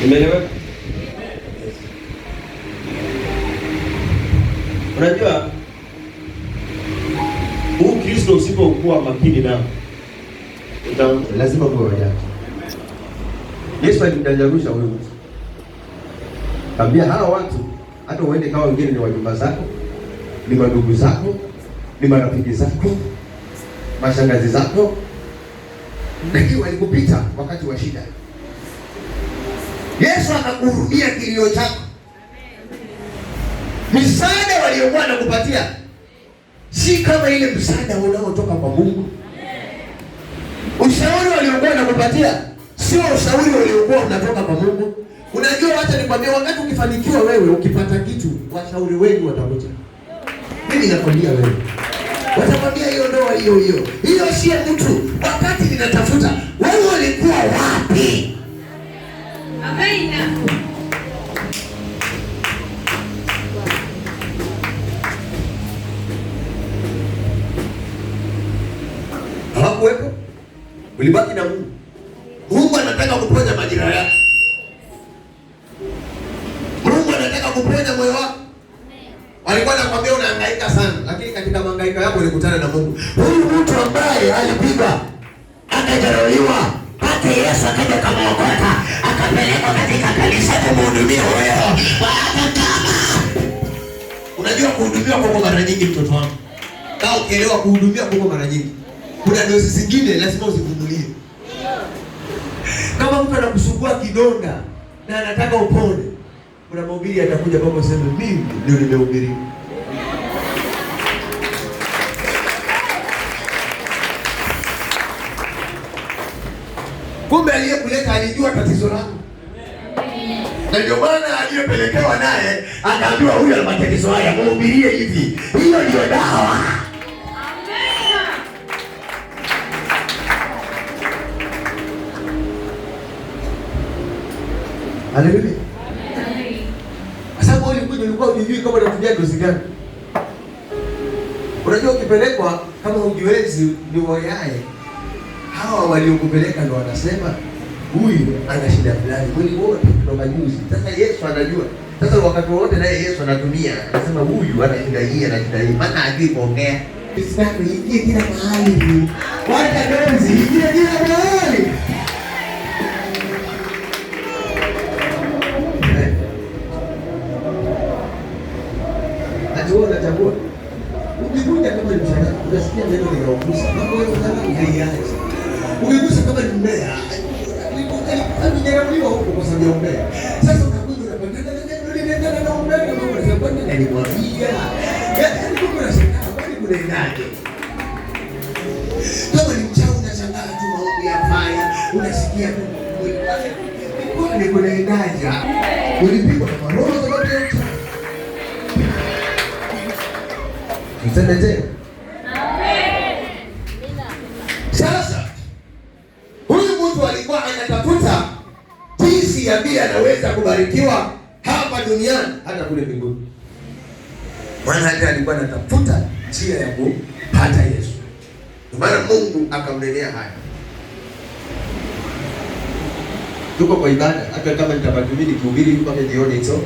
Umeelewa? Unajua huu Kristo usipokuwa makini nao lazima uwe wajanja. Yesu alimjanjarusha huyo mtu. Kaambia hawa watu hata uende kama wengine ni wajumba zako, ni mandugu zako, ni marafiki zako, mashangazi zako, lakini walikupita wakati wa shida. Yesu akakuhurumia kilio chako. Msaada waliokuwa anakupatia si kama ile msaada unaotoka kwa Mungu. Ushauri waliokuwa anakupatia sio ushauri waliokuwa unatoka kwa Mungu. Unajua, hata nikwambia, wakati ukifanikiwa wewe, ukipata kitu, washauri wengi watakuja. Mimi nakwambia wewe, watakwambia hiyo ndoa hiyo si mtu. Wakati ninatafuta, wewe ulikuwa wapi? Amina. Hawakuwepo, ulibaki na Mungu. Mungu anataka kuponya majira yako. Mungu anataka kuponya moyo wako. Walikuwa wanakuambia unahangaika sana, lakini katika mahangaiko yako ulikutana na Mungu. Huyu mtu ambaye alipigwa, akajeruhiwa, hata Yesu akaja kumuokota, akapelekwa katika kanisa kumhudumia wewe. Unajua kuhudumiwa kwa mara nyingi, mtoto wangu. Kama ukielewa kuhudumiwa kwa mara nyingi, kuna dozi zingine lazima uzivumilie. Kama mtu anakusumbua kidonda na anataka upone, kuna mhubiri atakuja kwako sema mimi ndio nimehubiri. Kumbe aliyekuleta alijua tatizo lako. Na ndio maana aliyepelekewa naye akaambiwa huyu ana matatizo haya, mhubirie hivi. Hiyo ndio dawa. Haleluya. Sasa ulikuwa unijui kama unatumia dozi gani? Unajua ukipelekwa kama ujiwezi ni wayaye. Hawa waliokupeleka ndio wanasema huyu ana shida fulani. Mwili wote kutoka juzi. Sasa Yesu anajua. Sasa wakati wote naye Yesu anatumia. Anasema huyu ana shida hii, ana shida hii. Maana hajui kuongea. Sasa ingie kila mahali. Wacha dozi ingie kila mahali. Unachagua. Ukikuja kama ni mshahara, unasikia neno linaugusa. Mambo yote unayaacha. Ukigusa kama ni mmea, unajaribiwa huko kwa sababu ya mmea. Sasa unakuja unapata neno na mmea kama unasema nini alimwambia. Yaani huko unashangaa bali kuna inaje. Kama ni mchao unashangaa tu maombi ya fire, unasikia tu mwili wake. Ni kuna inaje. Ulipigwa na roho sababu ya Mseme tena. Amen. Sasa huyu mtu alikuwa anatafuta jinsi ya vile anaweza kubarikiwa hapa duniani hata kule mbinguni. Maana hata alikuwa anatafuta njia ya kupata Yesu. Kwa maana Mungu akamnenea haya. Tuko kwa ibada, hata kama nitabaki mimi kuhubiri mpaka jioni hizo.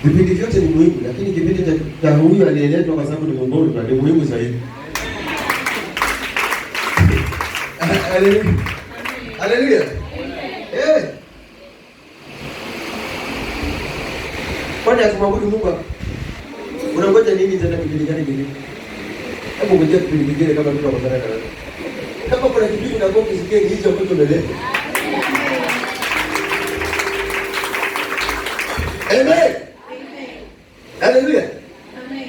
Vipindi vyote ni muhimu, lakini kipindi cha huyu aliyeletwa kwa sababu ni mgonjwa ni muhimu zaidi. Haleluya. Haleluya. Kwani akumwabudu Mungu? Unangoja nini tena kipindi gani kingine? Hapo ngoja kipindi kingine kama mtu akutana na wewe. Kama kuna kipindi na kwa kisikia hicho ambacho umeleta. Amen. Haleluya. Amen.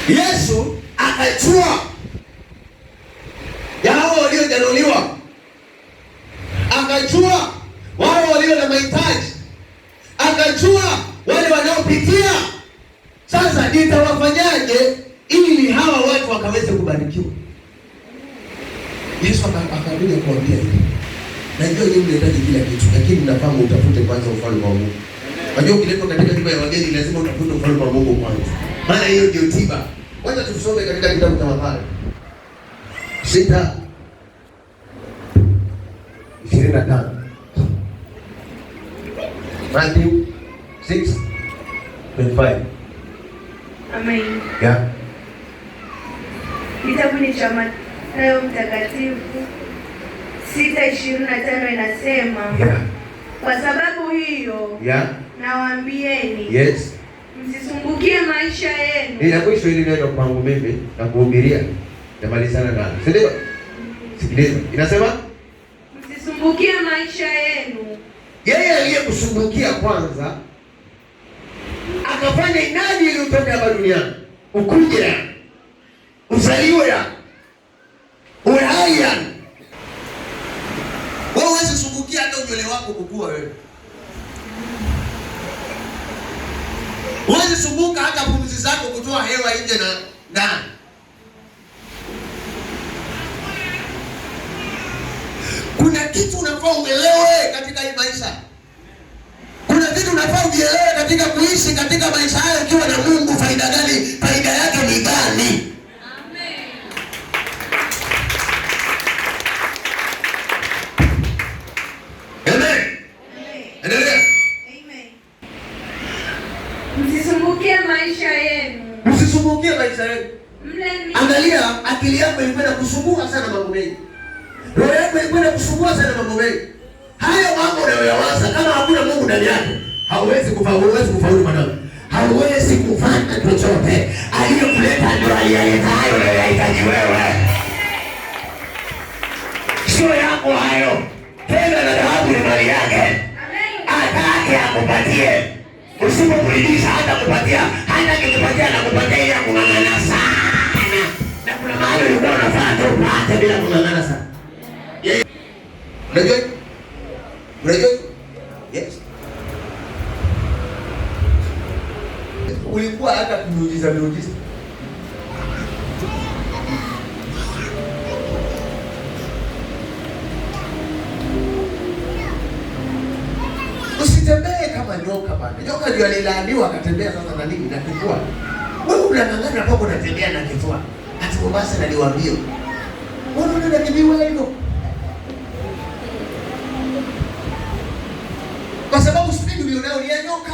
Yesu akachua yao waliojaruliwa, akachua wao walio na mahitaji, akachua wale wanaopitia. Sasa nitawafanyaje ili hawa watu wakaweze kubarikiwa? Yesu akakuja kuambia hivi. Najua yeye mnahitaji kila kitu, lakini mnafahamu utafute kwanza ufalme wa Mungu. Unajua ukiletwa katika nyumba ya wageni lazima utafute ufalme wa Mungu kwanza. Maana hiyo ndio tiba. Wacha tusome katika kitabu cha Mathayo 6:25. Matthew 6:25. Amen. Yeah. Kitabu ni cha Mathayo mtakatifu 6:25 inasema, Yeah. Kwa sababu hiyo, Yeah. nawaambieni, Yes. msisumbukie maisha yenu. Ni mwisho ili neno kwangu mimi na kuhubiria. Namalizana nalo. Si ndio? Sikiliza. Inasema Msisumbukie maisha yenu. yeye aliyekusumbukia kwanza akafanya inadi ili utoke hapa duniani. Ukuje. Uzaliwe ya. Uwe hai yani. Wewe huwezi sumbukia hata unywele wako kukua wewe. Huwezi sumbuka hata pumzi zako kutoa hewa nje na ndani. Kuna kitu unafaa uelewe katika hii maisha. Kuna kitu unafaa uelewe katika kuishi katika maisha haya ukiwa na Mungu. Faida gani? Faida yake ni gani? Msisumbukie maisha yenu. Msisumbukie maisha yenu. Angalia, akili yako inakwenda kusumbua sana mambo mengi. Roho yako inakwenda kusumbua sana mambo mengi. Hayo mambo unayoyawaza kama hakuna Mungu ndani yake, hauwezi kufaulu mwanangu. Hauwezi kufanya chochote. Aliyokuleta ndio aliyeleta hayo unayohitaji wewe. Sio yako hayo. Tena na dhahabu ni mali yake. Atake akupatie. Usipokuridhisha hata kupatia, hata kikupatia na kupatia ya kung'ang'ana sana. Na kuna mahali ulikuwa unafanya tu upate bila kung'ang'ana sana. Unajua? Unajua? Yes. Ulikuwa hata miujiza. Usitembee kama nyoka bana. Nyoka ndio alilaaniwa akatembea sasa na nini na kifua. Wewe unang'ang'ana hapo unatembea na kifua. Hata Mombasa naliwaambia. Wewe unanibiwa hivyo. Kwa sababu spidi ulionayo ni ya nyoka.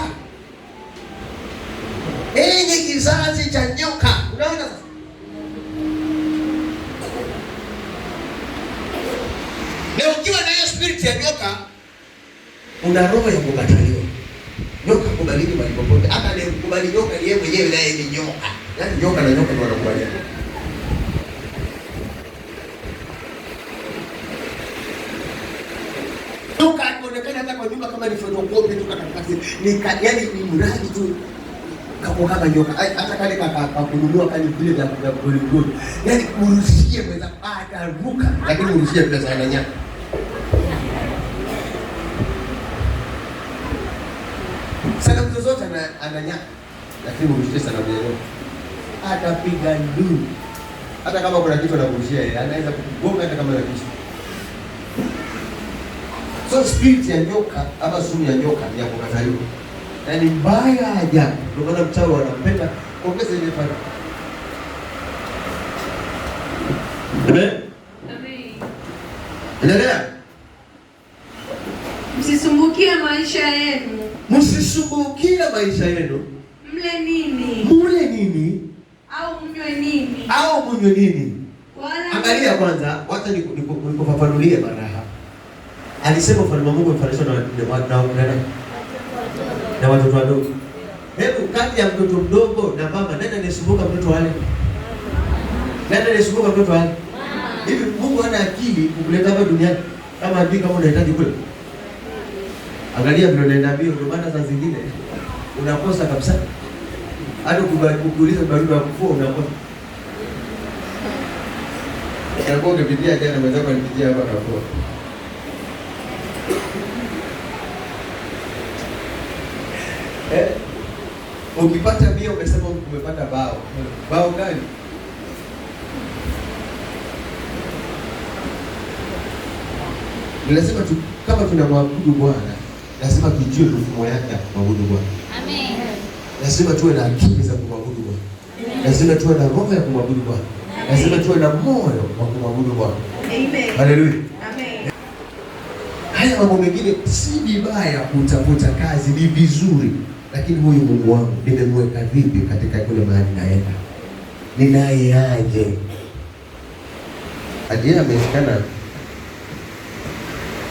Ni kizazi cha nyoka. Unaona sasa? Na ukiwa na hiyo spirit ya nyoka, una roho ya kukataliwa. Nyoka kubaliki mahali popote. Hata ile kukubali nyoka ni yeye mwenyewe naye ni nyoka. Yaani nyoka na nyoka ndio wanakubaliana. Nyoka anaonekana hata kwa nyumba kama ni photocopy tu katikati. Yaani ni mradi tu. Kama nyoka. Hata kale kununua kali vile vya Hollywood. Yaani kurushie mweza ataruka. Lakini kurushie pesa sana nyanya. Sanamu zozote ananyaka, lakini mrushie sanamu yeye. Atapiga nduru. Hata kama kuna kitu anakurushia yeye, anaweza kukugonga hata kama ana kisu. So spirit ya nyoka ama sumu ya nyoka ni ya kukataliwa. Yaani mbaya ajabu. Ndio maana mchawi wanapenda kuongeza ile fanya. Amen. Endelea. Msisumbukie maisha yenu. Msisumbukie maisha yenu. Mle nini? Mule nini? Au mnywe nini? Au mnywe nini? Angalia kwanza, wacha nikufafanulie baraha. Alisema ufalme wa Mungu umefananishwa na watoto wadogo. Hebu kati ya mtoto mdogo na mama, nani anasumbuka mtoto wale? Nani anasumbuka mtoto wale? Hivi Mungu hana akili kukuleta hapa duniani kama hajui kama unahitaji kula? Angalia vile unaenda mbio, ndio maana saa zingine unakosa kabisa. Hata kukuuliza barua ya kufua unakosa. Yako ungepitia jana mwenzako alipitia hapa kafua. Ukipata bia umesema umepata bao. Bao gani? Lazima kama tunamwabudu Bwana, lazima tujue mifumo yake ya kumwabudu Bwana. Amen. Lazima tuwe na akili za kumwabudu Bwana. Lazima tuwe na roho ya kumwabudu Bwana. Lazima tuwe na moyo wa kumwabudu Bwana. Amen. Haleluya. Amen. Haya mambo mengine si vibaya, kutafuta kazi ni vizuri, lakini huyu Mungu wangu nimemweka vipi katika kule mahali naenda? Ninaye aje? Aje ameshikana,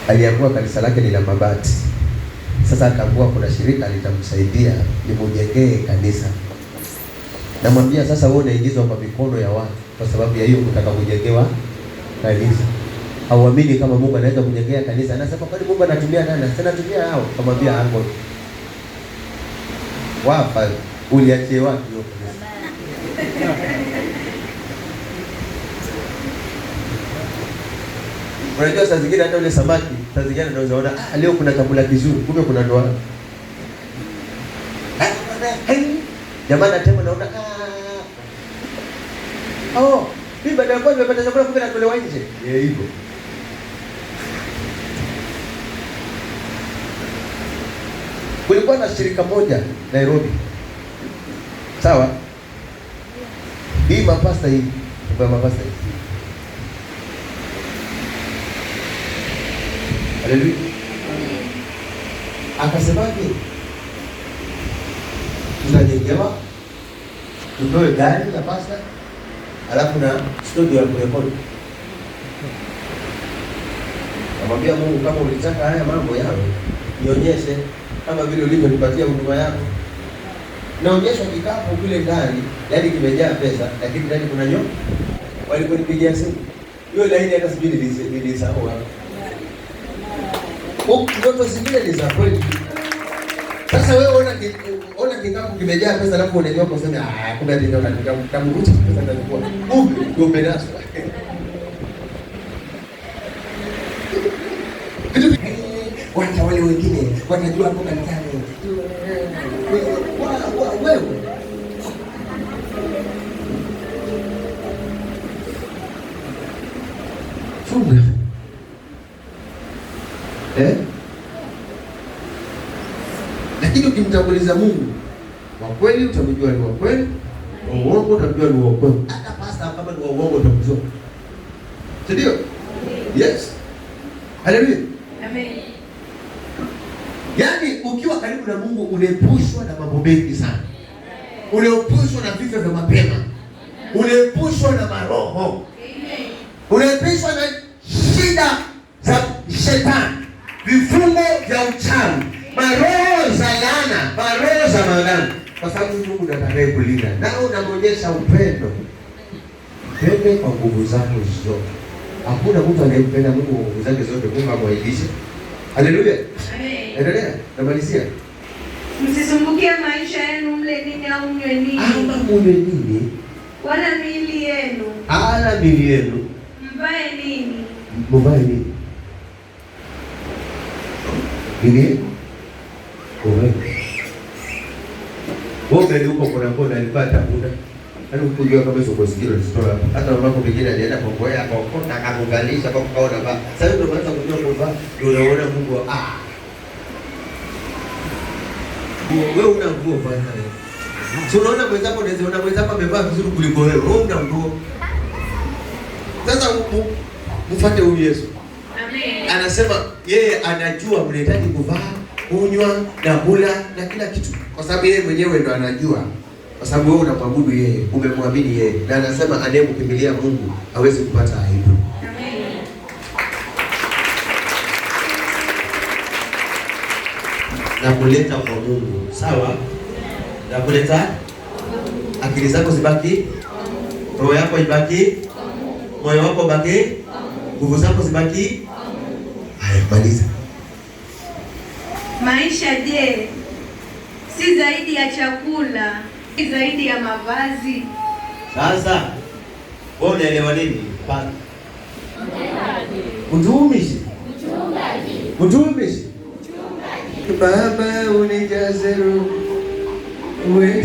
aliamua kanisa lake ni la mabati. Sasa akaamua kuna shirika litamsaidia limujengee kanisa. Namwambia sasa wewe unaingizwa kwa mikono ya watu kwa sababu ya hiyo kutaka kujengewa kanisa. Hauamini kama Mungu anaweza kujengea kanisa. Anasema kwani Mungu anatumia nani? Sasa anatumia hao. Kamwambia hango. Wapa uliachie wapi hiyo kanisa? Unajua saa zingine hata ule samaki, saa zingine unaweza ona leo kuna chakula kizuri, kumbe kuna ndoa. Jamani atema naona mimi baada ya kwanza nimepata chakula kumbe natolewa nje. Hivyo. Kulikuwa na shirika moja Nairobi. Sawa? Hii mapasta hii, kwa mapasta hii. Haleluya. Akasemaje? Tunajengewa, tutoe gari la pasta, alafu na studio ya kurekodi. Namwambia Mungu, kama ulitaka haya mambo yawe, nionyeshe kama vile ulivyonipatia huduma yako. Naonyeshwa kikapu kule ndani, yaani kimejaa pesa, lakini ndani kuna nyoka. Waliponipigia simu, hiyo laini hata sijui nilisahau hapo. Ndoto zingine ni za kweli. Sasa wewe ona kikapu kimejaa pesa alafu unanyoka useme kumbe ndio nitamruhusu pesa ndachukua. Kumbe ndio umenaswa. Wacha wale wengine watajua hapo kanisani. Wewe funga. Lakini ukimtanguliza Mungu wa kweli utamjua ni wa kweli, wa uongo utamjua ni wa kweli. Hata pasta kama ni wa uongo utamjua. Ndio? Yes. Haleluya. Amen. Yaani ukiwa karibu na Mungu unaepushwa na mambo mengi sana. Unaepushwa na vifo vya mapema. Unaepushwa na maroho. Unaepushwa na shida za shetani, vifungo vya uchawi, maroho za laana, maroho za maagano, kwa sababu Mungu ndiye atakayekulinda. Na unamonyesha upendo. Pende kwa nguvu zako zote. Hakuna mtu anayempenda Mungu kwa nguvu zake zote Mungu amwaibishe. Haleluya. Amen. Endelea, namalizia. Msisumbukie maisha yenu mle nini au mnywe nini. Ama mnywe nini? Wala miili yenu. Ala miili yenu. Mvae nini? Mvae nini? Nini? Wewe huko kuna kona alipata muda. Hadi ukujua kama hizo kosikiro lisitoa hapa. Hata mambo mengine alienda kwa ngoya akaokota akaungalisha kwa kaona ba. Sasa ndio unaanza kujua kwamba ndio unaona Mungu wewe una nguo bwana. Sio unaona mwenzako unaweza mwenzako amevaa vizuri kuliko wewe. Wewe una nguo. Sasa mfuate huyu Yesu. Amen. Anasema yeye anajua mnahitaji kuvaa, kunywa na kula na kila kitu. Kwa sababu yeye mwenyewe ndo anajua. Kwa sababu wewe unamwabudu yeye, umemwamini yeye. Na anasema anayemkimbilia Mungu hawezi kupata aibu. Amen. Na kuleta kwa Mungu, sawa? Na kuleta akili zako zibaki, roho yako ibaki, moyo wako baki, nguvu zako zibaki. Haya, maliza. Maisha je, si zaidi ya chakula, si zaidi ya mavazi? Sasa wewe unaelewa nini? Mtumishi. Baba unijaze roho wewe.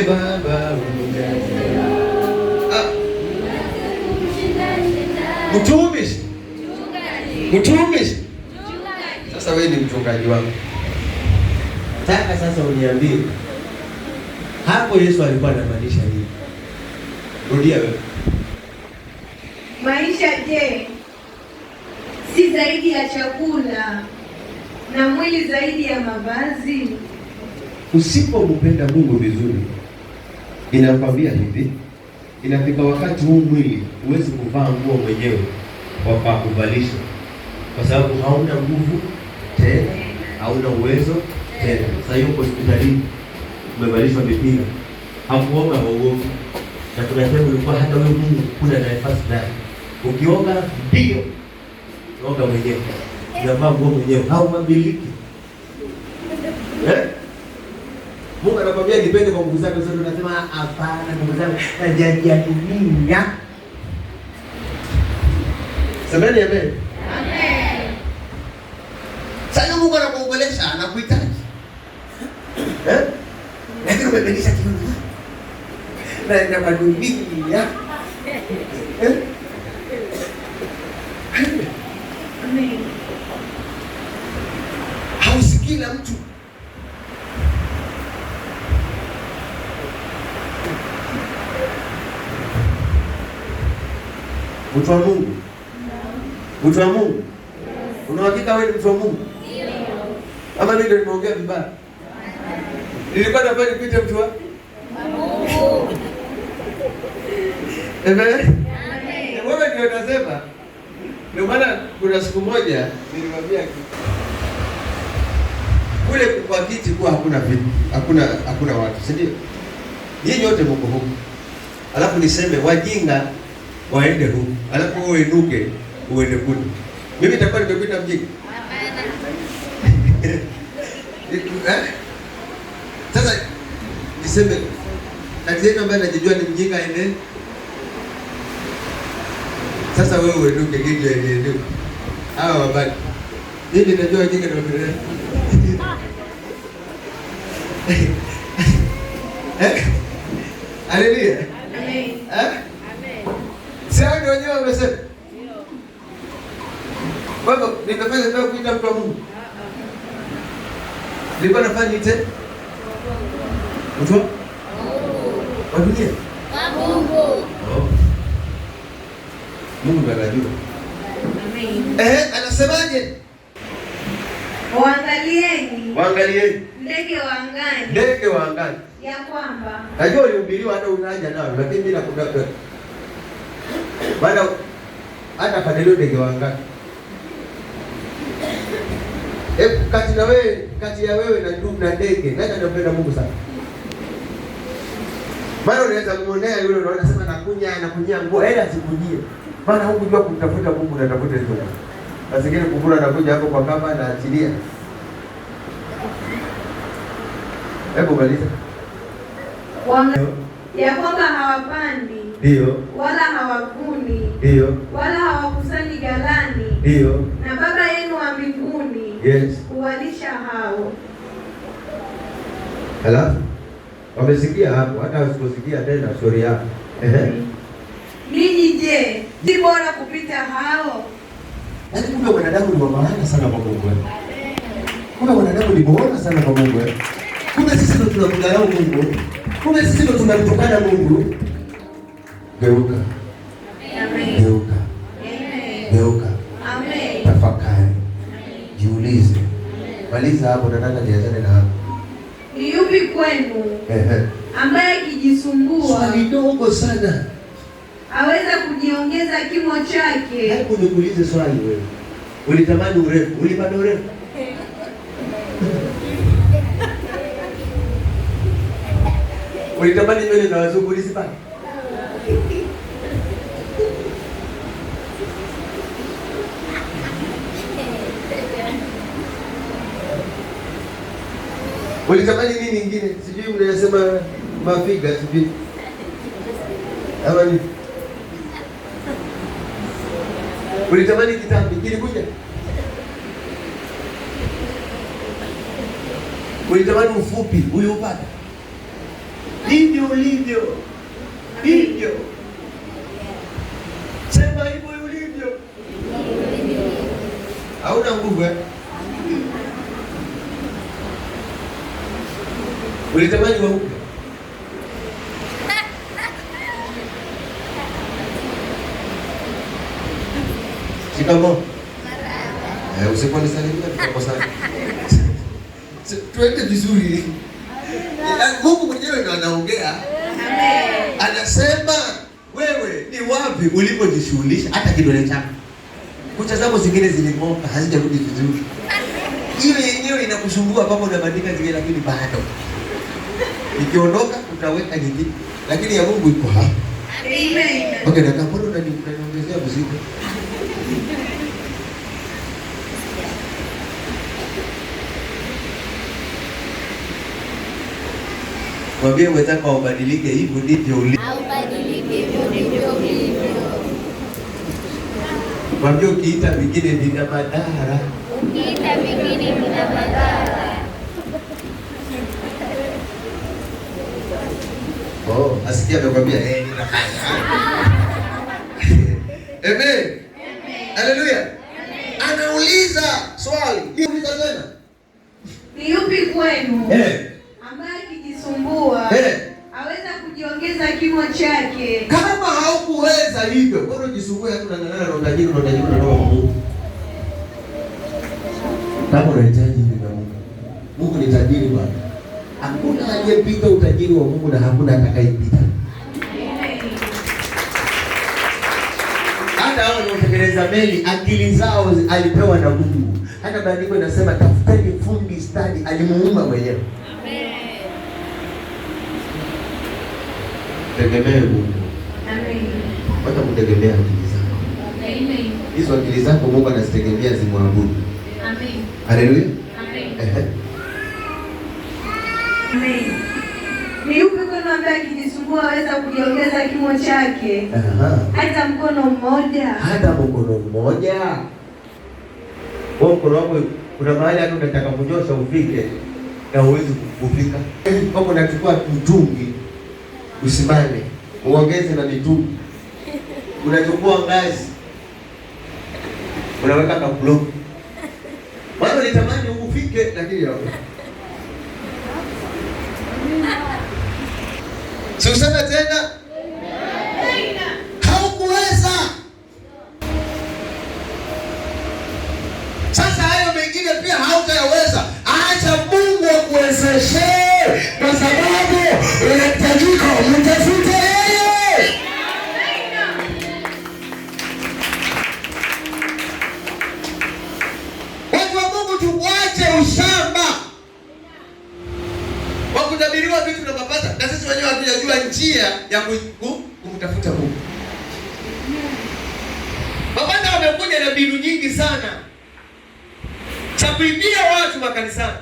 Baba unijaze roho. Mtumishi. mchungaji wangu. Nataka sasa uniambie hapo Yesu alikuwa anamaanisha nini? Rudia wewe. Maisha je, si zaidi ya chakula na mwili zaidi ya mavazi? Usipompenda Mungu vizuri, inakwambia hivi, inafika wakati huu mwili huwezi kuvaa nguo mwenyewe wafaa kuvalisha, kwa sababu hauna nguvu tena, hauna uwezo tena. Sasa hiyo hospitalini umevalishwa mipira, hakuoga hauogi, na kuna sehemu ulikuwa hata wewe Mungu kuna nafasi ndani, ukioga ndio oga mwenyewe, unavaa nguo mwenyewe, haumabiliki. Mungu anakwambia nipende kwa nguvu zako zote, unasema hapana, nguvu zangu najiaminia. Semeni amen. Amen. Sasa Mungu anakuongelesha, anakuhitaji. Lakini umebadilisha kitu. Na kwa dunia. Amen. Hausikii na mtu. Mtu wa Mungu. Mtu wa Mungu. Una hakika wewe ni mtu wa Mungu? Ndio. Ama mimi ndio nimeongea vibaya? Nilikuwa nafanya nipite mtu wa Mungu. Amen. Wewe ndio unasema. Ndio maana kuna siku moja nilimwambia kule kwa kiti kwa hakuna vitu, hakuna watu, si ndio? Nyinyi wote mko huko. Alafu niseme wajinga waende huko. Alafu wewe inuke uende kule. Mimi nitakuwa nimepita mjinga. Hapana. Sasa niseme kati yetu ambaye anajijua ni mjinga aende. Sasa wewe uenuke gidi aende. Hawa wabaki. Mimi najua mjinga ndio kelele. Haleluya. Amen. Amen. Sasa ndio wenyewe wamesema. Baba, nimefanya ndio kuita mtu wa Mungu. Nilikuwa nafanya nini? Mtu wa dunia. Mungu. Mungu anajua. Amen. Anasemaje? Waangalieni ndege wa angani, ya kwamba najua ulihubiriwa hata unaja nao, lakini bila kudaka bana hata padelo ndege wa angani. Kati ya wewe na ndege, nani anapenda Mungu sana? Maana unaweza kumwonea yule unaona sema nakunyia nguo, hela sikujie. Maana huku jua kutafuta Mungu na tafuta hizo. Asikeni kukula anakuja hapo kwa kama na achilia. Hebu maliza. Ya kwamba hawapandi, ndio, wala hawavuni, ndio, wala hawakusanyi ghalani, ndio, na Baba yenu wa mbinguni, yes, huwalisha hao. Halafu wamesikia hapo, hata wasiposikia tena story yako. Ninyi je, si bora kupita hao? Yaani kumbe wanadamu ni wa maana sana kwa Mungu. Kumbe wanadamu ni bora sana kwa Mungu. Kumbe sisi ndio tunamdharau Mungu. Kumbe sisi ndio tunamtukana Mungu. Geuka. Amen. Geuka. Amen. Geuka. Amen. Tafakari. Jiulize. Maliza hapo, nataka nianze na hapo. Ni yupi kwenu ambaye akijisumbua, swali dogo sana, aweza kujiongeza kimo chake? Hebu nikuulize swali wewe. Ulitamani urefu, ulipata urefu? Ulitamani nywele za wazungu, ulizipata? Ulitamani nini nyingine? Sijui mnasema mafiga, sijui. Ama ni ulitamani kitambi kilikuja? Ulitamani ufupi, uliupata? Hivyo ulivyo. Hivyo. Sema hivyo ulivyo. Hauna nguvu Ulitamani weupe? Shikamoo. Usiponisalimia tutakosana. Tuende vizuri. Mungu mwenyewe ndo anaongea. Amen. Anasema wewe ni wapi ulipojishughulisha hata kidole chako. Kucha zako zingine ziling'oka, hazijarudi vizuri. Ile yenyewe inakusumbua pamoja unabandika zile, lakini bado. Ikiondoka utaweka nyingine. Lakini ya Mungu iko hapa. Amen. Okay, na kama unaniongezea mzigo. Mwambie mwenzako ubadilike, hivyo ndivyo ulivyo. Ubadilike, hivyo ndivyo ulivyo. Mwambie ukiita vingine vina madhara. Ukiita vingine vina madhara. Asikia amekwambia ninafanya. Amen. Haleluya. Anauliza swali. Niuliza tena. Ni yupi kwenu? Ambaye akijisumbua aweza kujiongeza kimo chake? Kama haukuweza hivyo, bora jisumbue hata unang'ang'ana na utajiri na roho ya Mungu. Kama unahitaji hivi na Mungu. Mungu ni tajiri bwana. Hakuna aliyepita utajiri wa Mungu na hakuna atakayepita. Hata hao wanaotengeneza meli akili zao alipewa na Mungu. Hata maandiko inasema tafuteni fundi stadi, alimuumba mwenyewe. Amen. Tegemea Mungu. Amen. Wacha kutegemea akili zako. Amen. Hizo akili zako Mungu anazitegemea zimwabudu. Amen. Haleluya. Amen. Amen. Ni yupi kwenu ambaye akijisumbua aweza kujiongeza kimo chake? Hata mkono mmoja. Hata mkono mmoja. Wewe mkono wako kuna mahali hata unataka kunyosha ufike na huwezi kufika. Kama unachukua mtungi usimame, uongeze na mitungi. Unachukua ngazi. Unaweka kablo. Bado nitamani ufike lakini hapo. Susana tena. Haukuweza. Sasa hayo mengine pia hautayaweza. Acha Mungu akuwezeshe, kwa sababu unahitajika umtafute yeye. Watu wa Mungu tuache ushamba wa kutabiriwa vitu na mapata, na sisi wenyewe hatujajua njia ya kumtafuta Mungu. Mapata wamekuja na mbinu nyingi sana cha kuibia watu makanisani.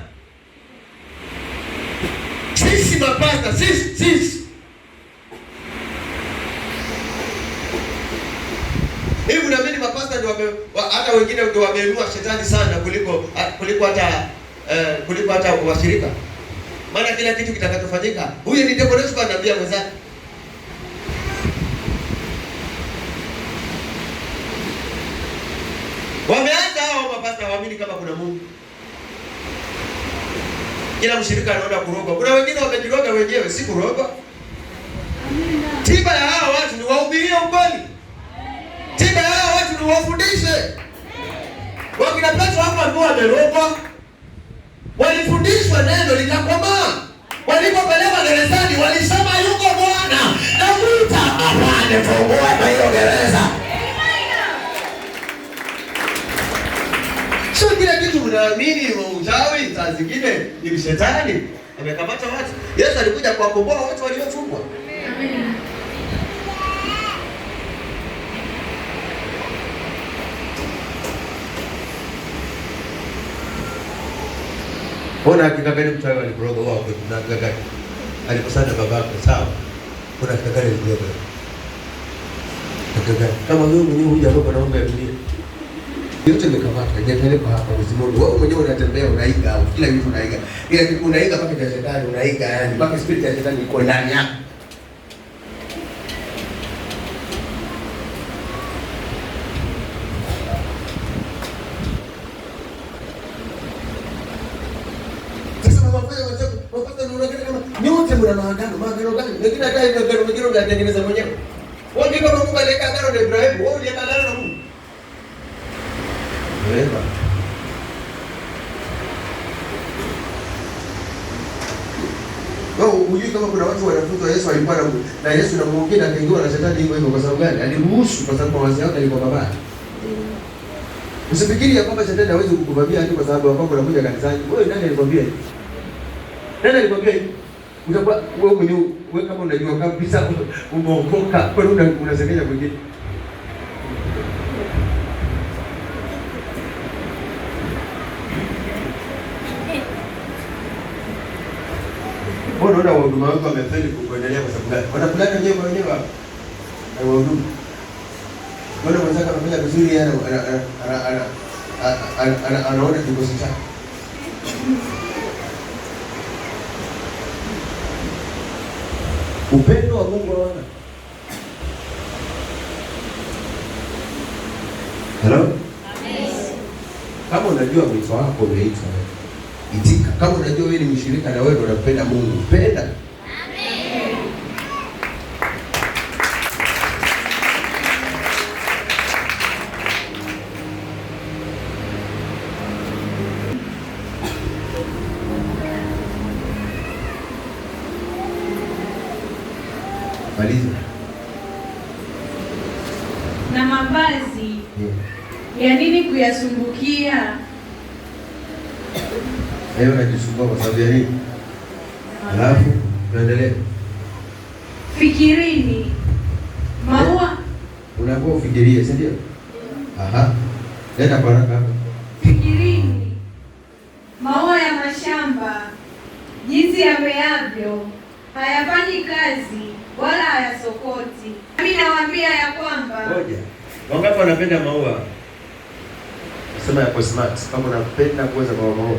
Sisi mapasta, sisi hivi naamini mapasta ndio hata wengine ndio wameinua shetani sana kuliko hata washirika. Maana kila kitu kitakachofanyika, huyu ni decoration kwa nabii mwenzake. Wameanza hao mapasta waamini kama kuna Mungu. Kila mshirika anaenda kuroga. Kuna wengine wamejiroga wenyewe, si kuroga. Amina. Tiba ya hao watu ni wahubirie ukweli. Tiba ya hao watu ni wafundishe. Wakina Petro hapa ndio wamerogwa. Walifundishwa neno likakomaa. Walipopelekwa gerezani walisema yuko Bwana. Na mwita apande fungua na hiyo gereza. Sio kila kitu mnaamini ni uchawi, saa zingine ni shetani amekamata watu. Yesu alikuja kuwakomboa watu waliofungwa. Amen. Ona hakika gani mchawi alikuroga wao na hakika gani? Alikusanya babako sawa. Ona hakika gani alikuroga? Hakika gani? Kama wewe mwenyewe hujaroga na mambo ya dunia. Yote nimekamata, nipeleka hapa uzimoni. Wewe mwenyewe unatembea unaiga, kila kitu unaiga. Kila kitu unaiga mpaka cha shetani unaiga, yani mpaka spirit ya shetani iko ndani yako. Sasa mama fanya wenzako, wapata unaona kama kuna maagano gani? Wengine hata hiyo agano mengine unatengeneza mwenyewe. Wewe kama Mungu aliweka agano na Ibrahimu, wewe uliweka agano na Mungu. Wewe hujui kama kuna watu wanafunzi wa Yesu walikuwa na Yesu na mwingine akaingiwa na shetani hivyo kwa sababu gani? Aliruhusu kwa sababu mawazo yake yalikuwa mabaya. Usifikiri ya kwamba shetani hawezi kukuvamia hadi kwa sababu wako unakuja kanisani. Wewe nani alikwambia hivi? Nani alikwambia hivi? Utakuwa wewe mwenyewe kama unajua kabisa umeokoka, kwa nini unasemea mwingine? Unaona wahuduma wako wamefeli kuendelea kwa sababu gani? Wanapulana wenyewe kwa wenyewe hapo. Na wahuduma. Mbona mwanzaka anafanya vizuri yana anaona kikosi chake. Upendo wa Mungu hawana. Hello? Amen. Kama unajua mwito wako umeitwa, itika. Kama unajua wewe ni mshirika na wewe unapenda Mungu, penda. Amen. Maliza. Na mavazi ya nini kuyasumbukia? Leo najisumbua kwa sababu ya nini? Alafu tuendelee. Fikirini maua. Unakuwa ufikirie, si ndio? Aha. Nenda kwa haraka hapo. Fikirini maua ya mashamba jinsi yameavyo, hayafanyi kazi wala hayasokoti. Mimi nawaambia ya kwamba ngoja. Wangapi wanapenda maua? Sema yako smart. Kama unapenda kuweza maua.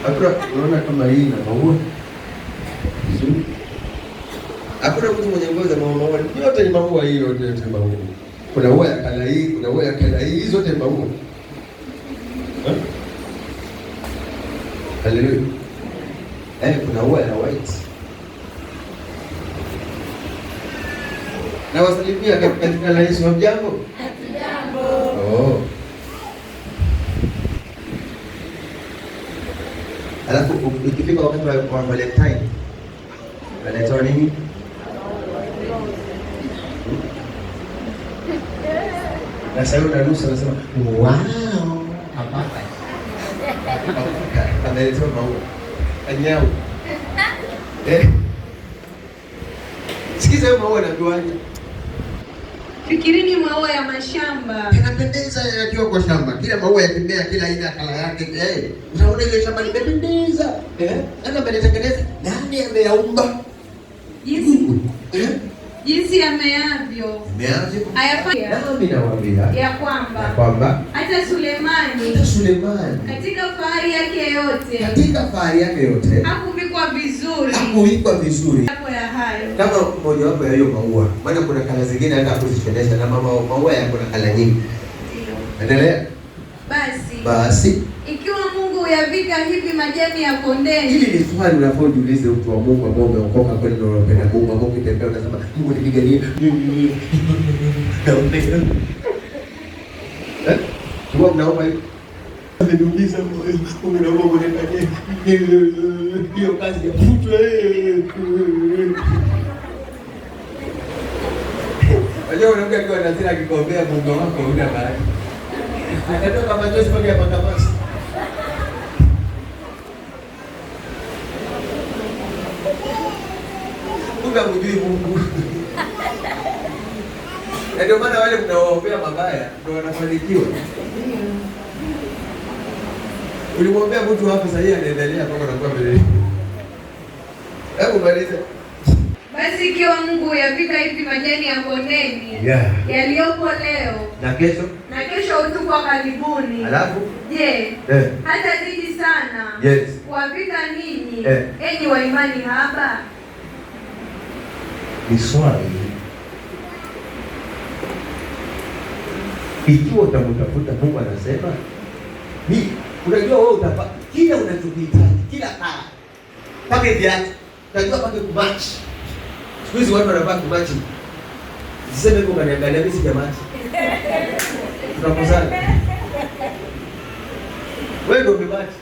Hakuna unaona kama hii na maua. Hakuna mtu mwenye ngozi za maua. Yote ni maua hiyo, yote ni maua. Kuna ua ya kala hii, kuna ua ya kala hii, hizo zote ni maua. Haleluya. Kuna ua ya white. Na wasalimia katika la Yesu hamjambo? Hamjambo. Oh. Alafu ukifika wakati wa Valentine, wanatoa nini? Na sasa unaruhusa unasema, "Wow, hapa." Analetewa maua. Anyao. Sikiza hiyo maua yanajuaje? Fikirini maua ya mashamba. Yanapendeza yakiwa kwa shamba. Kila maua yakimea kila aina kala yake. Unaona ile shamba limependeza. Nani amelitengeneza? Nani ameyaumba? Jinsi yameavyo. Yameavyo? Hayafanyi. Nami nawaambia ya kwamba hata Sulemani katika fahari yake yote hakuvikwa vizuri hapo ya hayo kama mmoja wapo ya hiyo maua. Maana kuna kala zingine hata kuzipendeza na maua yako na kala nyingi. Endelea. Basi ikiwa Mungu huyavika hivi majani ya kondeni. Hili ni swali unapojiuliza mtu wa Mungu ambao umeokoka kweli na unapenda Mungu, ambao ukitembea unasema Mungu nipiganie. Tuwa mnaomba hivi. Ameniuliza Mungu na Mungu nipiganie. Hiyo kazi ya kutwa Wajua unaongea kwa nazira akikombea Mungu wako una bahati. Atatoka machozi kwa ya makamasi. Hujui Mungu. Ndio maana wale mnaoombea mabaya ndio wanafanikiwa. Ulimwombea mtu hapo sasa yeye anaendelea kama anakuwa mbele. Hebu maliza. Basi ikiwa Mungu huyavika hivi majani ya kondeni yaliyopo leo na kesho utupwa karibuni. Alafu je, hata zidi sana kuwavika ninyi enyi wa imani haba? Ni swali. Ikiwa utamtafuta Mungu anasema, unajua wewe kila unachokihitaji, kila kala. Pake viatu, unajua pake kumatch. Siku hizi watu wanavaa kumatch. Siseme kwa kaniangalia mimi sijamachi. Tunapozana. Wewe ndio umemachi.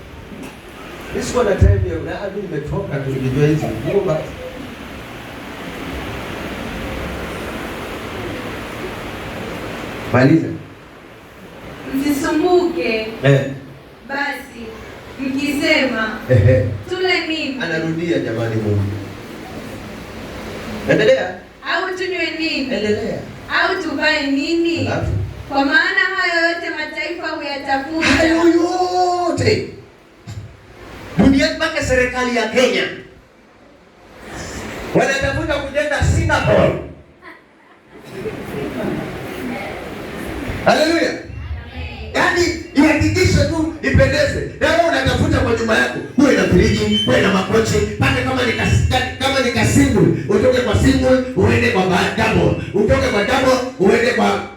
Mimi sikuwa na time ya na mimi nimetoka tulijua hizi ngoma. Maliza. Msisumbuke. Basi mkisema tule nini? Anarudia jamani Mungu. Endelea. Au tunywe nini? Endelea. Au tuvae nini? Alafu. Kwa maana hayo yote mataifa huyatafuta. Hayo yote. Duniani mpaka serikali ya Kenya wanatafuta kujenga Singapore. Haleluya. Yaani ihakikishe tu ipendeze. Leo unatafuta kwa nyumba yako, uwe na friji, uwe na makochi, pande kama ni kasingle, utoke kwa single uende kwa double, utoke kwa double uende kwa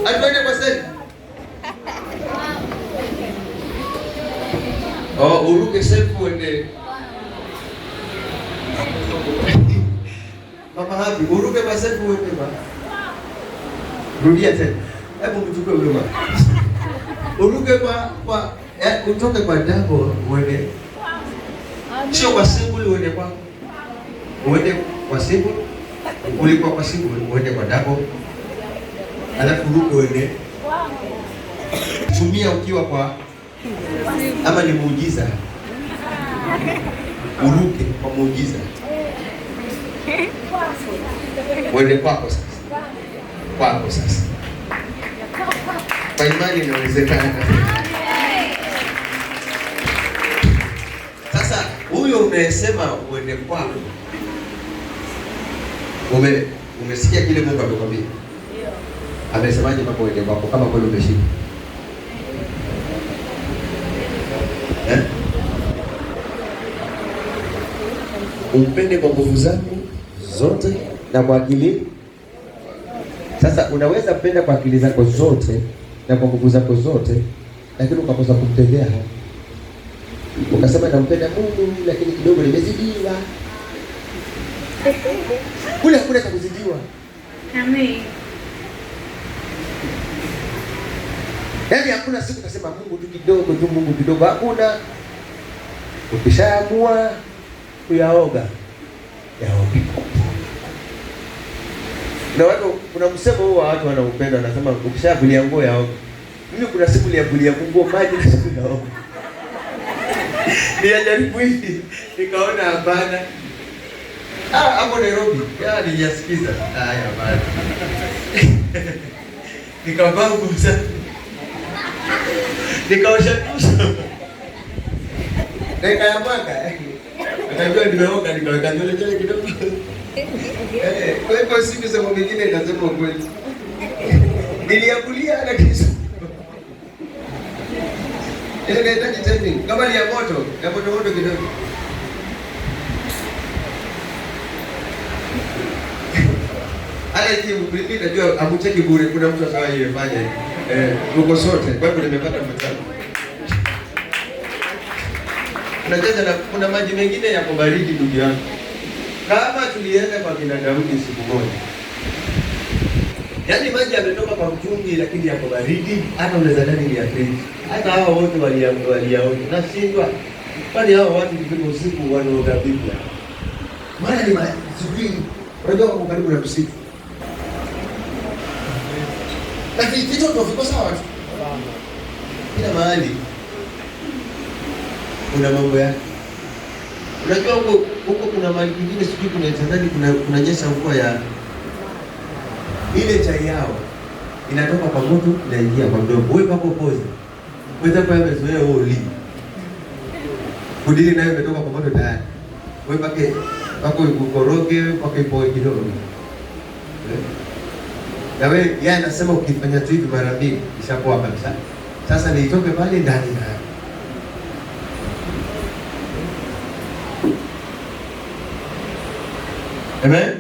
atuende kwa sasa. Uruke sefu uende. Mama hapi, uruke kwa sefu uende ba. Rudia tena. Hebu mchukue ule mama. Uruke kwa utoke kwa double uende. Sio kwa single uende kwa. Uende kwa single. Ulikuwa kwa single uende kwa double. Alafu uruke uende. Tumia ukiwa kwa ama ni muujiza. Uruke kwa muujiza. Uende kwako sasa. Kwako sasa. Kwa imani inawezekana. Sasa huyo umesema uende kwako. Umesikia kile Mungu amekwambia? Amesemaje mambo uende kwako kama kweli umeshika? Umpende kwa nguvu zako zote na kwa akili. Sasa unaweza kupenda kwa akili zako zote na kwa nguvu zako zote, lakini ukakosa kumtendea. Ukasema nampenda Mungu lakini kidogo nimezidiwa. Kule hakuna cha kuzidiwa. Amen. Yaani hakuna siku ukasema Mungu tu kidogo tu, Mungu kidogo, hakuna. Ukishaamua kuyaoga, yaoge. Na watu, kuna msemo huo wa watu wanaupenda, wanasema ukishavulia nguo yaoge. Mimi kuna siku nilivulia nguo maji na siku yaoga. Nilijaribu hivi, nikaona hapana. Hapo Nairobi, nijasikiza. Hapana. Nikavaa nguo zangu. Nikaosha uso. Nikayamwaga. Akajua nimeoga, nikaweka nywele kidogo. Kwa hivyo siku za mwingine nasema kweli. Niliakulia na kisu. Ile inahitaji training. Kama ni ya moto kidogo. Ale timu mimi najua amucheki bure, kuna mtu atakaye fanya hivi. Tuko sote. Kwa hivyo nimepata mtano. Unajua na kuna maji mengine yako baridi ndugu yangu. Kama tulienda kwa kina Daudi siku moja. Yaani maji yametoka kwa mtungi lakini yako baridi, hata unaweza ndani ni ya friji. Hata hao wote waliaona. Nashindwa. Kwani hao watu kifika usiku wanaoga vipi? Maana ni maji sijui. Unajua kwa karibu na msitu. Lakini kitu viko sawa tu. Kila mahali kuna mambo yake. Unajua huko kuna mahali kingine sijui kuna tandani kuna nyesha mvua ya ile chai yao inatoka kwa moto inaingia kwa mdomo. Wewe papo poza. Wewe kwa mezoea wewe uli. Kudili nayo imetoka kwa moto tayari. Wewe pako ukoroge pako ipo kidogo. Na wewe yeye anasema ukifanya tu hivi mara mbili ishapoa kabisa. Sasa nitoke pale ndani na Amen.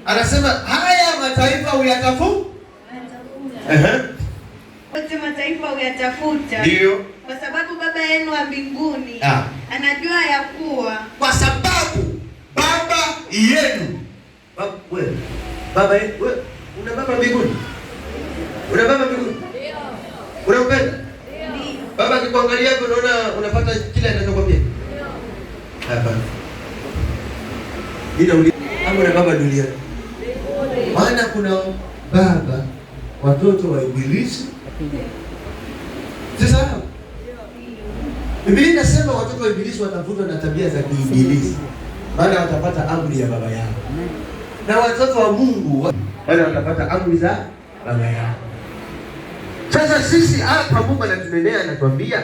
Anasema haya mataifa uyatafuta. Wote mataifa uyatafuta. Ndio. Kwa sababu Baba yenu wa mbinguni anajua ya kuwa. Kwa sababu Baba yenu. Wewe. Baba yenu, wewe una baba mbinguni? Una baba mbinguni? Ndio. Unampenda? Ndio. Baba akikuangalia hapo unaona unapata kila anachokwambia? Ndio. Hapana. Ila una baba duniani. Maana kuna baba watoto wa Ibilisi. Sasa Biblia inasema watoto wa Ibilisi watavutwa na tabia za kiibilisi, maana watapata amri ya baba yao. Na watoto wa Mungu wale watapata amri za baba yao. Sasa sisi hapa Mungu anatunenea, anatuambia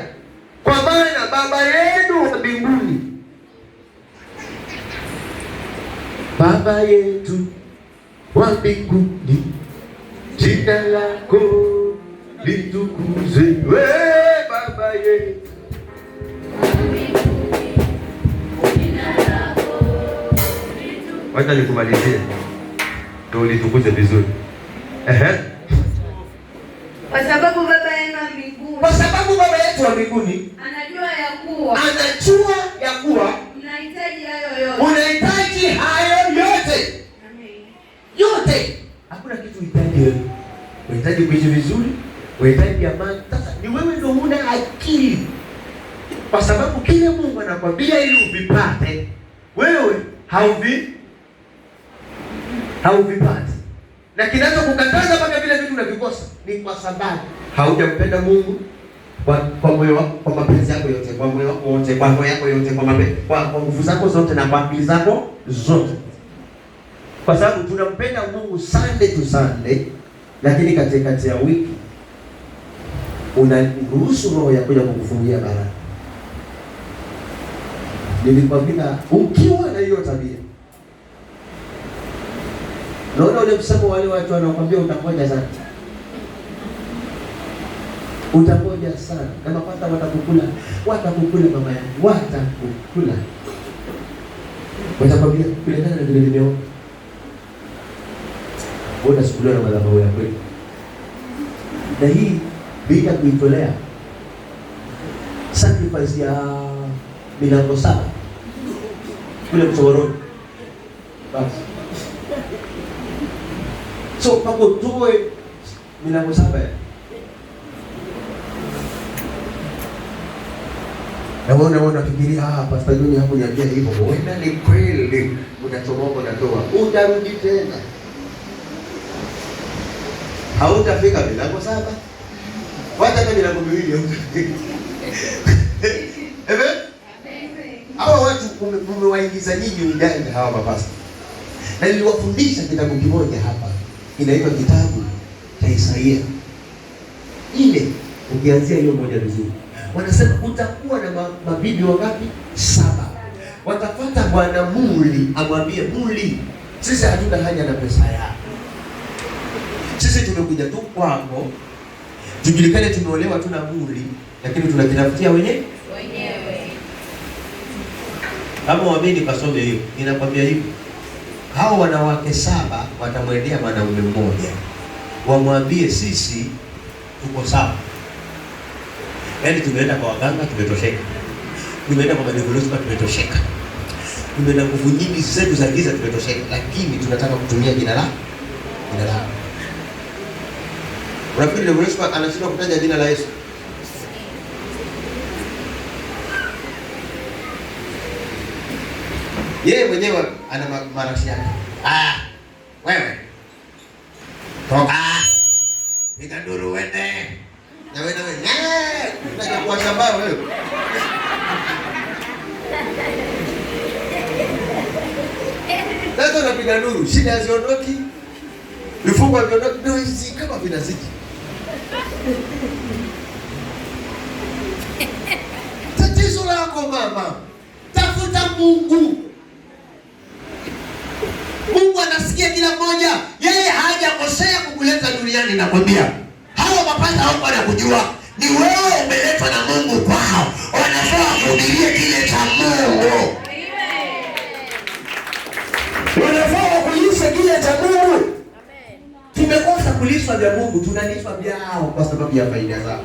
kwa maana Baba yenu wa mbinguni, Baba yetu wa mbinguni, jina lako litukuzwe, we Baba yetu. Wacha nikumalizie ndio ulitukuze vizuri. Kwa sababu Baba yenu wa mbinguni, kwa sababu Baba yetu wa mbinguni anajua ya kuwa mnahitaji hayo yote. Unahitaji hayo yote. Amen. Yote. Hakuna kitu unahitaji wewe. Unahitaji kuishi vizuri, unahitaji amani. Sasa ni wewe ndio huna akili. Kwa sababu kile Mungu anakwambia ili uvipate, wewe hauvipati. Na kinachokukataza mpaka vile vitu unavikosa ni kwa sababu haujampenda Mungu kwa moyo wako, kwa mapenzi yako yote, kwa moyo wako wote, kwa roho yako yote, kwa nguvu zako zote na kwa akili zako zote. Kwa sababu tunampenda Mungu Sunday to Sunday, lakini katikati ya wiki unaruhusu roho ya kuja kukufungia baraka. Nilikwambia ukiwa na hiyo tabia, naona ule msemo wale watu wanakuambia utangoja sana. Utangoja sana. Kama pata watakukula mama yangu, watakukula. Watakwambia kulingana na vile nimeona. Bora sikuliwa na madhabahu ya kweli. Na hii bila kuitolea sacrifice ya milango saba kule Msoroni. Basi. So pako tuwe milango saba. Na wewe unafikiria Pastor John hapo niambia hivyo. Wewe ni kweli unachomoka unatoa. Utarudi tena. Hautafika milango saba. Wacha kama milango miwili hautafika. Amen. Hawa watu umewaingiza nyinyi ujanja hawa mapasta. Na niliwafundisha kitabu kimoja hapa. Inaitwa kitabu cha Isaia. Ile ukianzia hiyo moja vizuri. Wanasema utakuwa na mabibi wangapi? 7. Watafuata bwana muli, amwambie muli, sisi hatuna haja na pesa yako. Sisi tumekuja tu kwako. Tujulikane tumeolewa tuna muli, lakini tunajitafutia wenyewe. Kama waamini kasome hiyo. Ninakwambia hivi. Hao wanawake 7 watamwendea mwanaume mmoja. Wamwambie sisi tuko sawa. Yaani tumeenda kwa waganga tumetosheka. Tumeenda kwa madevolosi tumetosheka. Tumeenda nguvu nyingi zetu za giza tumetosheka, lakini tunataka kutumia jina lako. Unafikiri devolosi anashindwa kutaja jina la Yesu? Yeye mwenyewe ana marashi yake. Wewe. Toka. Piga nduru wende. Na wewe unataka kuwashamba wewe. Sasa unapiga nduru, shida haziondoki. Vifungo viondoki, ndio hizi kama vinazidi. Tatizo lako mama. Tafuta Mungu. Mungu anasikia kila mmoja. Yeye hajakosea kukuleta duniani, nakwambia. Hawa mapasta hao wanakujua. Ni wewe umeletwa na Mungu kwao. Wanafaa kuhubiria kile cha Mungu. Amen. vingine cha Mungu. Tumekosa kulishwa vya Mungu, tunalishwa vyao kwa sababu ya faida zao.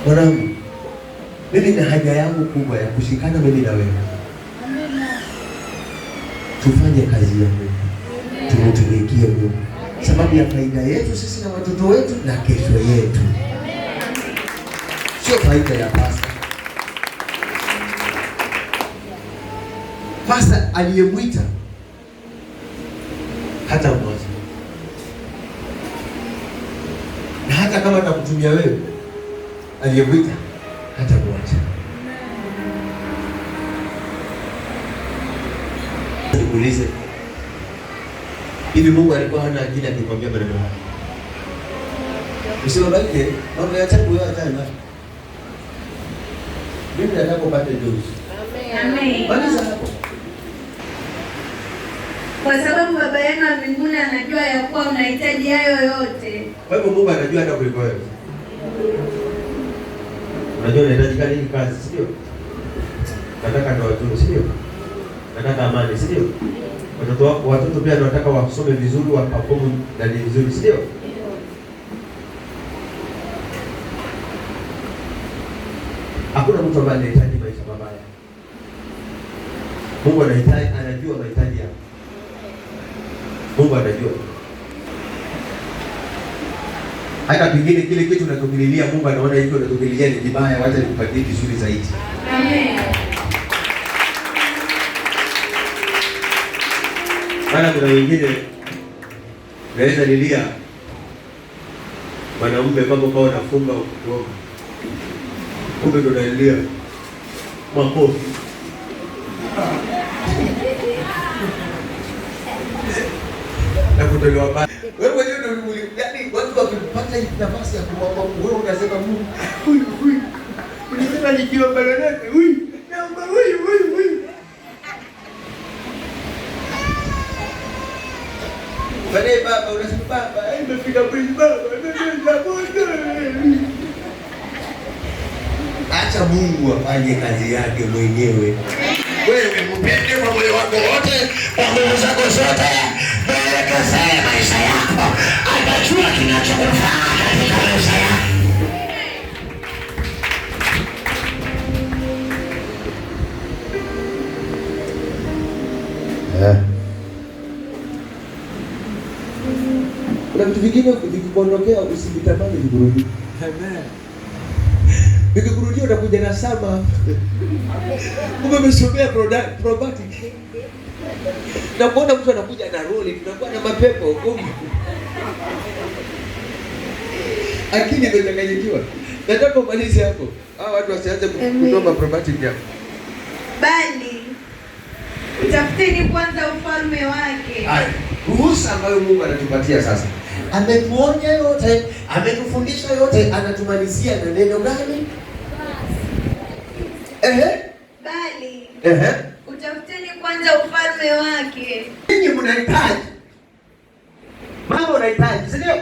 Mwanangu, mimi na haja yangu kubwa ya kushikana mimi na wewe. Tufanye kazi ya Mungu. Tumtumikie Mungu. Sababu ya faida yetu sisi na watoto wetu na kesho yetu. Sio faida ya pasta. Pasta aliyemwita hata mmoja. Na hata kama atakutumia wewe, aliyemwita hata mmoja. Nikuulize, hivi Mungu alikuwa hana akili akikwambia maneno haya? Usiwabaike mambo ya tabu wewe hata na. Mimi nataka upate dozi. Amen. Maliza hapo. Kwa sababu Baba yenu wa mbinguni anajua ya kuwa unahitaji hayo yote. Kwa hivyo Mungu anajua hata kuliko wewe. Unajua unahitaji nini kazi, si ndio? Nataka ndoa nzuri, si ndio? Nataka amani, si ndio? Watoto pia wanataka wasome vizuri, waperform na ni vizuri, si ndio? Hakuna mtu ambaye anahitaji maisha mabaya. Mungu anajua mahitaji yako. Mungu anajua. Hata pengine kile kitu unachokililia Mungu anaona hicho unachokililia ni kibaya, wacha nikupatie kizuri zaidi. Amen. Maana kuna wengine naweza lilia mwanamume kama kwa unafunga ukitoka. Kumbe ndo nalilia makofi. Na kutolewa baya. Wewe mwenyewe ndio yaani watu wakipata hii nafasi ya kumwomba Mungu, wewe unasema Mungu, huyu. Unasema nikiwa balonete, huyu. Naomba huyu. Baadaye baba unasema baba, nimefika mwezi baba, acha Mungu afanye kazi yake mwenyewe. Wewe mpende kwa moyo wako wote, kwa nguvu zako zote, mwelekeze maisha yako. Atajua kinachokufaa katika maisha yako. Kuna vitu vingine vikikuondokea usivitamani vikurudi. Amen. Vikikurudia utakuja na sama. Umesomea probatic. Na kuona mtu anakuja na roli, tunakuwa na mapepo huko. Akili imechanganyikiwa. Nataka umalize hapo. Hao watu wasianze kusoma probatic hapo. Bali utafuteni kwanza ufalme wake. Haya, ruhusa ambayo Mungu anatupatia sasa. Ametuonya yote, ametufundisha yote, anatumalizia na neno gani? Bali utafuteni kwanza ufalme wake. Ninyi mnahitaji. Mama unahitaji, si ndio?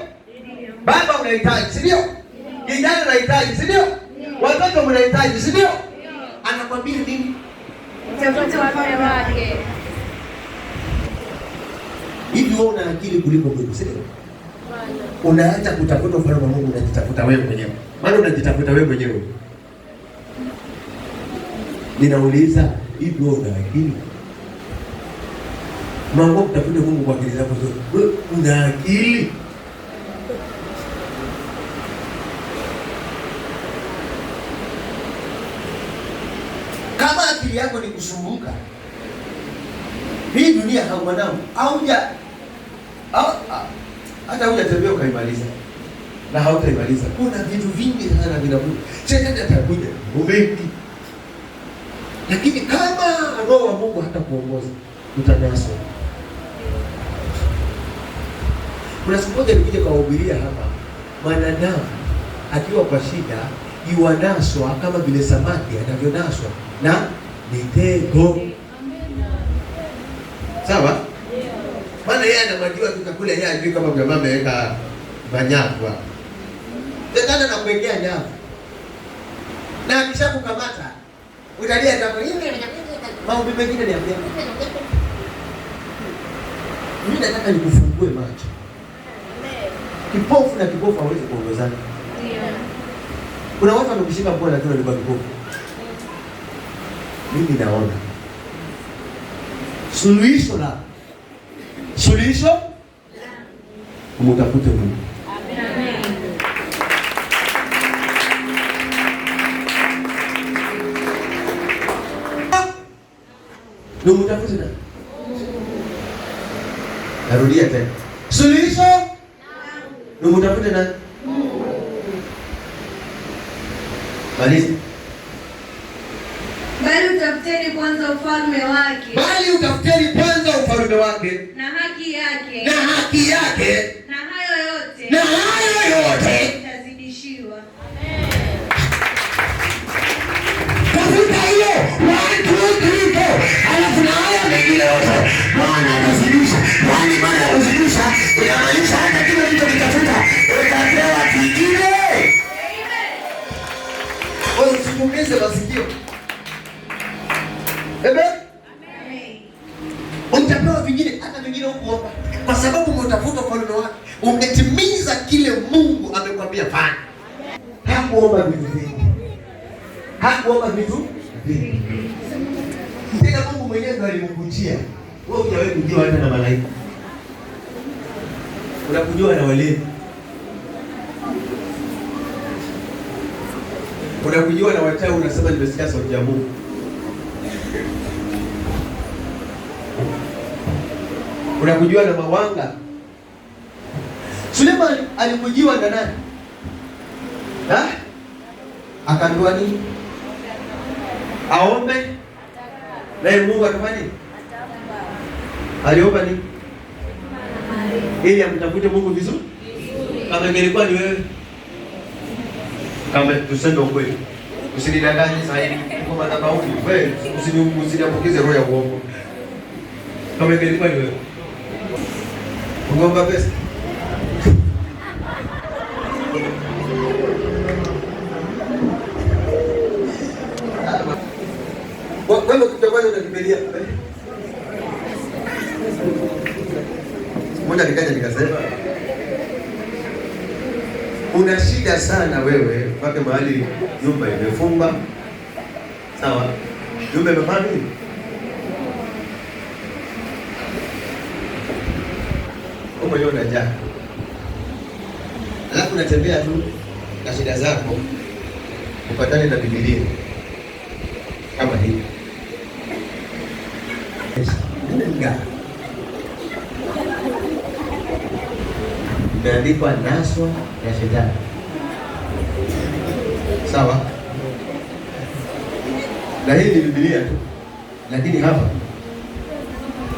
Baba unahitaji, si ndio? Kijana unahitaji, si ndio? Watoto mnahitaji, si ndio? Anakwambia nini? Utafuta ufalme wake. Hivi wewe una akili kuliko Mungu, si ndio? Unaacha kutafuta ufalme wa Mungu, unajitafuta wewe mwenyewe. Maana unajitafuta wewe mwenyewe. Ninauliza, hivi wewe una akili? Mungu kutafuta Mungu kwa akili zako zote. Wewe una akili? Kama akili yako ni kusumbuka, hii dunia haumwanao, hata hujatembea ukaimaliza na hautaimaliza. Kuna vitu vingi sana vinakuja. Shetani atakuja mengi. Lakini kama Roho wa Mungu hatakuongoza, utanaswa. Kuna siku moja nilikuja kuwahubiria hapa, mwanadamu akiwa kwa shida yuanaswa kama vile samaki anavyonaswa na mitego. Sawa? Maana yeye anamjua tukakula, yeye ajui kama mama ameweka manyavu hapo. Shetani anakuwekea nyavu. Na akishakukamata utalia hapo. Maombi mengine ni Mimi nataka nikufungue macho. Kipofu na kipofu hawezi kuongozana. Kuna watu wamekushika mkono lakini walikuwa kipofu. Mimi naona suluhisho umtafute Mungu. Amen. Ndio mtafute nani? Narudia tena. Suluhisho ndio mtafute nani? Maliza. Bali utafuteni kwanza ufalme wake. Bali utafuteni kwanza ufalme wake. Na haki yake. Na haki yake. Na hayo yote. Na hayo yote mtazidishiwa. Tafuta hiyo 1 2 3 4. Alafu na hayo mengine yote Bwana atazidisha. Bali Bwana atazidisha. Inamaanisha hata kile ulichokitafuta utapewa kingine. Wewe usipunguze masikio. Amen. Utapewa vingine, hata vingine hukuomba. Kwa sababu umetafuta ufalme wake, umetimiza kile Mungu amekwambia fanya. Hakuomba vitu vingi. Hakuomba vitu vingi. Tena Mungu mwenyewe ndiye alimkujia. Wewe hujawahi kujua hata na malaika. Unakujua na wale. Unakujua na wachawi, unasema nimesikia sauti ya Mungu. Unakujua na mawanga. Suleiman alikujiwa na nani? Akaambiwa nini? Aombe. Naye Mungu akafanya nini? Aliomba nini? Ili amtafute Mungu vizuri. Kama ingelikuwa ni wewe. Kama tuseme ukweli. Usinidanganye sasa hivi. Uko madhabahuni. Wewe usiniambukize roho ya uongo. Kama ingelikuwa ni wewe. Ungeomba pesa. Wewe ukitokana unakimbia. Mmoja nikaja nikasema una shida sana wewe mpaka mahali nyumba imefumba. Sawa? Nyumba imefanya nini? Mwenyewe unajaa. Alafu unatembea tu na shida zako. Upatane na Biblia kama hii. Imeandikwa naswa ya shetani. Sawa? Na hii ni Biblia tu. Lakini hapa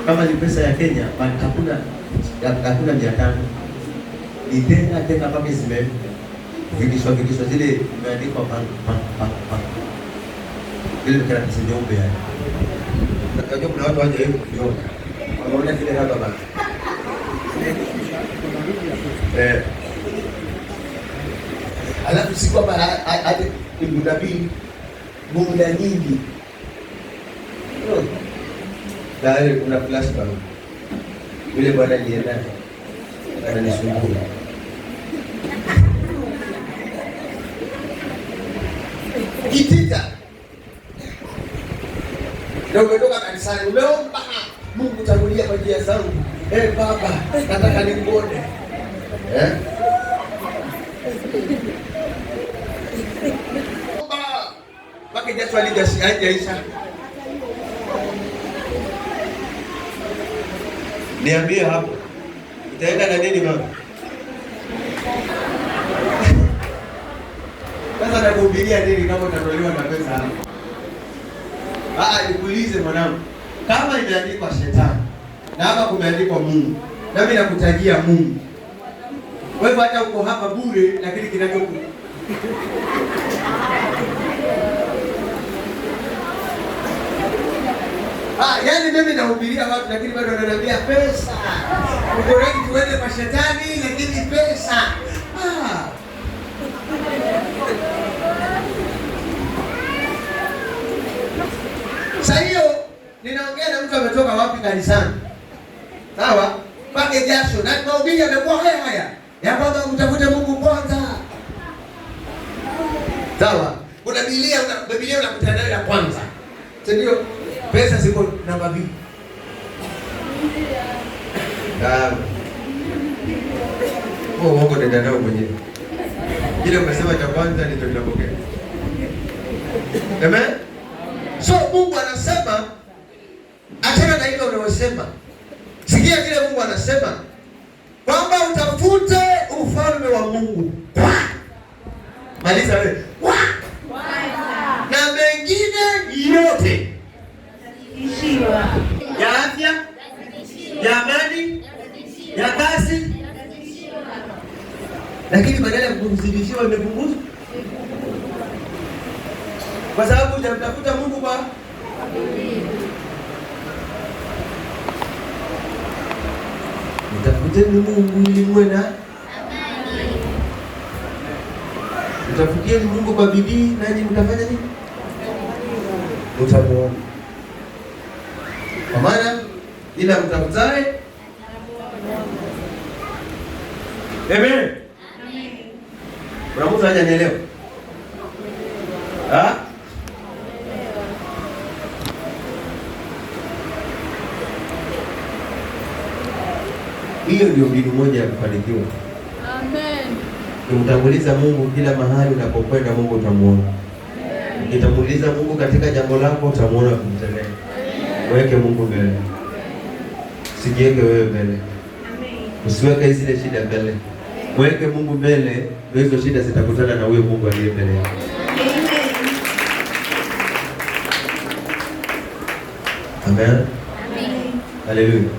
kama ni pesa ya Kenya, hakuna 500. Ni tena kama zime vikishwa zile imeandikwa pa. Ile kama pesa nyeupe yani. Nakajua kuna watu waje hivi kuona. Wanaona kile hapa baba. Alafu si kwamba hadi muda nyingi. Tayari kuna flashback. Yule bwana alienda ananisumbua. Kitita. Ndio umetoka kanisani, umeomba Mungu tangulia kwa njia zangu. Baba, nataka nikuone. Baba, baki jasho alijaisha. Niambie hapo. Itaenda na nini mama? Sasa nakuhubiria nini kama utatolewa na pesa hapo? Nikuulize mwanangu. Kama imeandikwa shetani na hapa kumeandikwa Mungu. Na mimi nakutajia Mungu. Wewe hata uko hapa bure lakini kinachoku. Yaani mimi nahubiria watu lakini bado wananiambia pesa. Uko ready tuende kwa shetani lakini pesa. Sasa hiyo ninaongea na mtu ametoka wapi kanisani. Sawa? pake jasho, na mahubiri yamekuwa haya ya kwamba mtafute Mungu kwanza. Sawa? Kuna Biblia unakutana nayo ya kwanza. Ndio pesa ziko namba 2. Mungu ndio ndio mwenyewe. Ile umesema cha kwanza ndio tunapokea. Amen. So Mungu anasema achana na hilo unalosema. Sikia kile Mungu anasema kwamba utafute ufalme wa Mungu. Maliza wewe. Na mengine yote ya afya, ya amani, ya kazi, lakini badala ya kuzidishiwa imepunguzwa, kwa sababu hujamtafuta Mungu kwa mtafuteni Mungu ili muwe na amani. Mtafutieni Mungu kwa bidii, nanyi mtafanya nini? Mtamuona. Kwa maana ila mtafutaye. Amen. Kuna mtu hajanielewa? Hiyo ndio mbinu moja ya kufanikiwa. Amen. Kumtanguliza Mungu kila mahali unapokwenda, Mungu utamuona. Ukitanguliza Mungu katika jambo lako, utamuona kumtendea. Weke Mungu mbele. Usijiweke wewe mbele. Usiweke zile shida mbele. Weke Mungu mbele, hizo shida zitakutana na huyo Mungu aliye mbele yako. Amen. Amen. Hallelujah.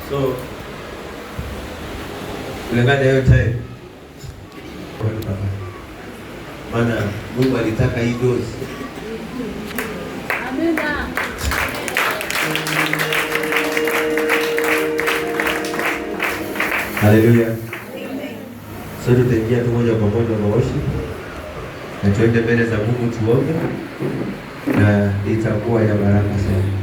So kulingana hiyo time, maana Mungu alitaka hii dozi. Amen. Hallelujah. So tutaingia tu moja kwa moja kwa worship na tuende mbele za Mungu tuombe, na itakuwa ya baraka sana.